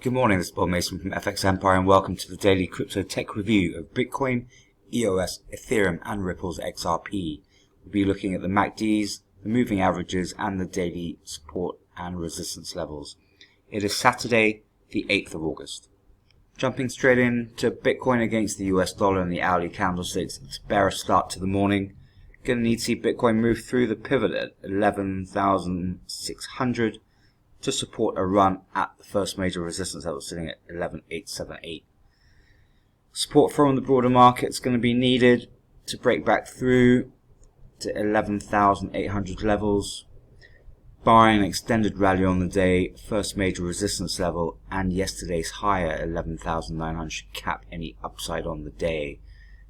Good morning, this is Bob Mason from FX Empire and welcome to the daily crypto tech review of Bitcoin, EOS, Ethereum and Ripple's XRP. We'll be looking at the MACDs, the moving averages and the daily support and resistance levels. It is Saturday, the 8th of August. Jumping straight into Bitcoin against the US dollar and the hourly candlesticks, it's a bearish start to the morning. Going to need to see Bitcoin move through the pivot at 11,600 to support a run at the first major resistance level sitting at 11,878. Support from the broader market is going to be needed to break back through to 11,800 levels. Barring an extended rally on the day, first major resistance level and yesterday's higher 11,900 should cap any upside on the day.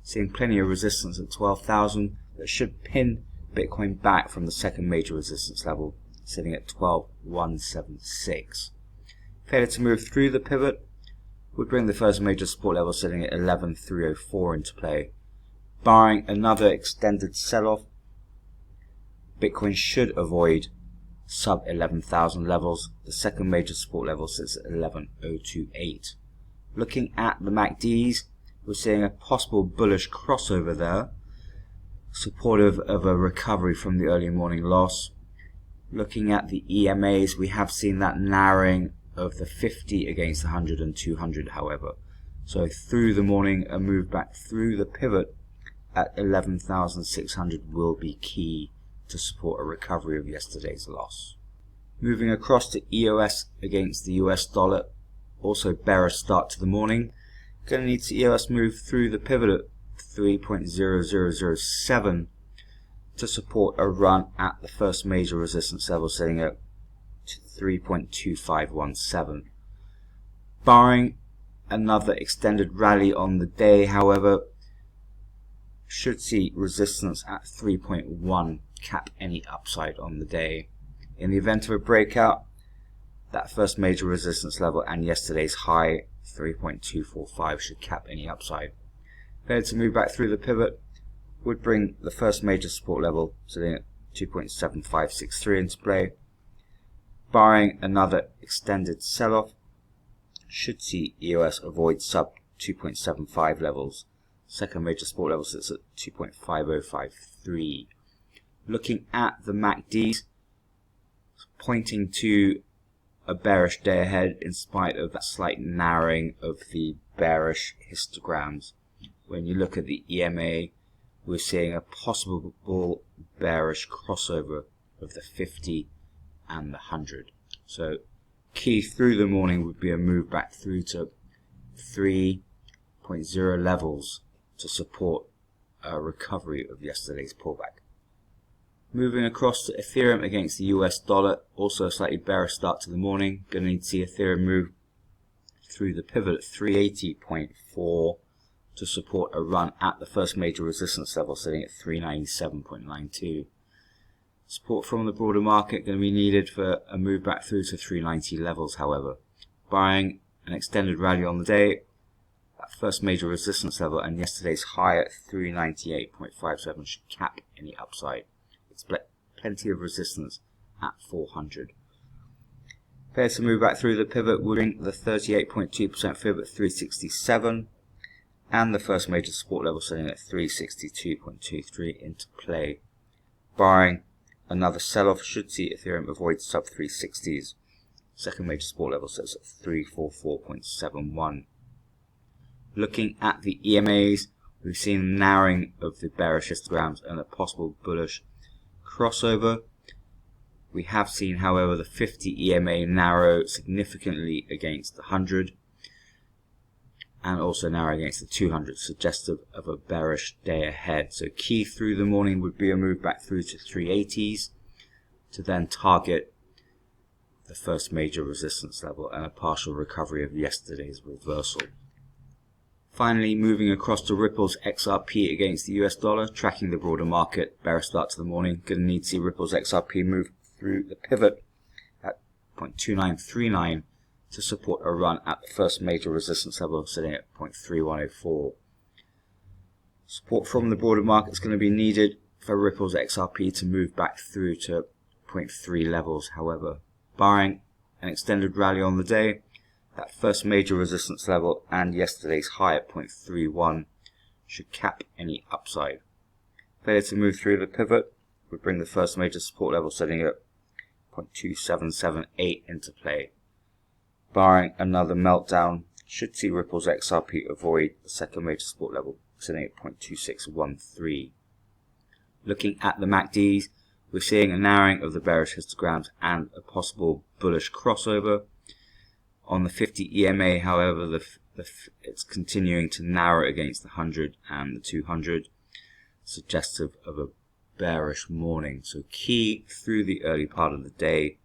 Seeing plenty of resistance at 12,000 that should pin Bitcoin back from the second major resistance level sitting at 12,176. Failure to move through the pivot would bring the first major support level sitting at 11,304 into play. Barring another extended sell-off, Bitcoin should avoid sub 11,000 levels. The second major support level sits at 11,028. Looking at the MACDs, we're seeing a possible bullish crossover there, supportive of a recovery from the early morning loss. Looking at the EMAs, we have seen that narrowing of the 50 against the 100 and 200, however. So through the morning, a move back through the pivot at 11,600 will be key to support a recovery of yesterday's loss. Moving across to EOS against the US dollar, also bearish start to the morning. Going to need to see EOS move through the pivot at 3.0007 to support a run at the first major resistance level sitting at 3.2517. Barring another extended rally on the day, however, should see resistance at 3.1 cap any upside on the day. In the event of a breakout, that first major resistance level and yesterday's high 3.245 should cap any upside. Failure to move back through the pivot would bring the first major support level sitting at 2.7563 into play. Barring another extended sell-off, should see EOS avoid sub 2.75 levels. Second major support level sits at 2.5053. Looking at the MACDs, pointing to a bearish day ahead in spite of that slight narrowing of the bearish histograms. When you look at the EMA, we're seeing a possible bearish crossover of the 50 and the 100. So key through the morning would be a move back through to 3.0 levels to support a recovery of yesterday's pullback. Moving across to Ethereum against the US dollar, also a slightly bearish start to the morning. Going to need to see Ethereum move through the pivot at 380.4 to support a run at the first major resistance level sitting at 397.92. Support from the broader market going to be needed for a move back through to 390 levels, however. Barring an extended rally on the day, that first major resistance level and yesterday's high at 398.57 should cap any upside. It's plenty of resistance at 400. Failure to move back through the pivot would bring the 38.2% fib at 367 and the first major support level sitting at 362.23 into play. Barring another sell-off, should see Ethereum avoid sub 360s. Second major support level sits at 344.71. Looking at the EMAs, we've seen narrowing of the bearish histograms and a possible bullish crossover. We have seen, however, the 50 EMA narrow significantly against the 100 and also narrow against the 200, suggestive of a bearish day ahead. So key through the morning would be a move back through to 380s to then target the first major resistance level and a partial recovery of yesterday's reversal. Finally, moving across to Ripple's XRP against the US dollar, tracking the broader market, bearish start to the morning. Going to need to see Ripple's XRP move through the pivot at 0.2939 to support a run at the first major resistance level sitting at 0.3104. Support from the broader market is going to be needed for Ripple's XRP to move back through to 0.3 levels, however. Barring an extended rally on the day, That first major resistance level and yesterday's high at 0.31 should cap any upside. Failure to move through the pivot would bring the first major support level sitting at 0.2778 into play. Barring another meltdown, should see Ripple's XRP avoid the second major support level sitting at 0.2613. Looking at the MACDs, we're seeing a narrowing of the bearish histograms and a possible bullish crossover. On the 50 EMA, however, it's continuing to narrow against the 100 and the 200, suggestive of a bearish morning. So key through the early part of the day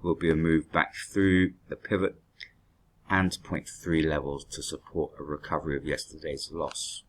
will be a move back through the pivot and 0.3 levels to support a recovery of yesterday's loss.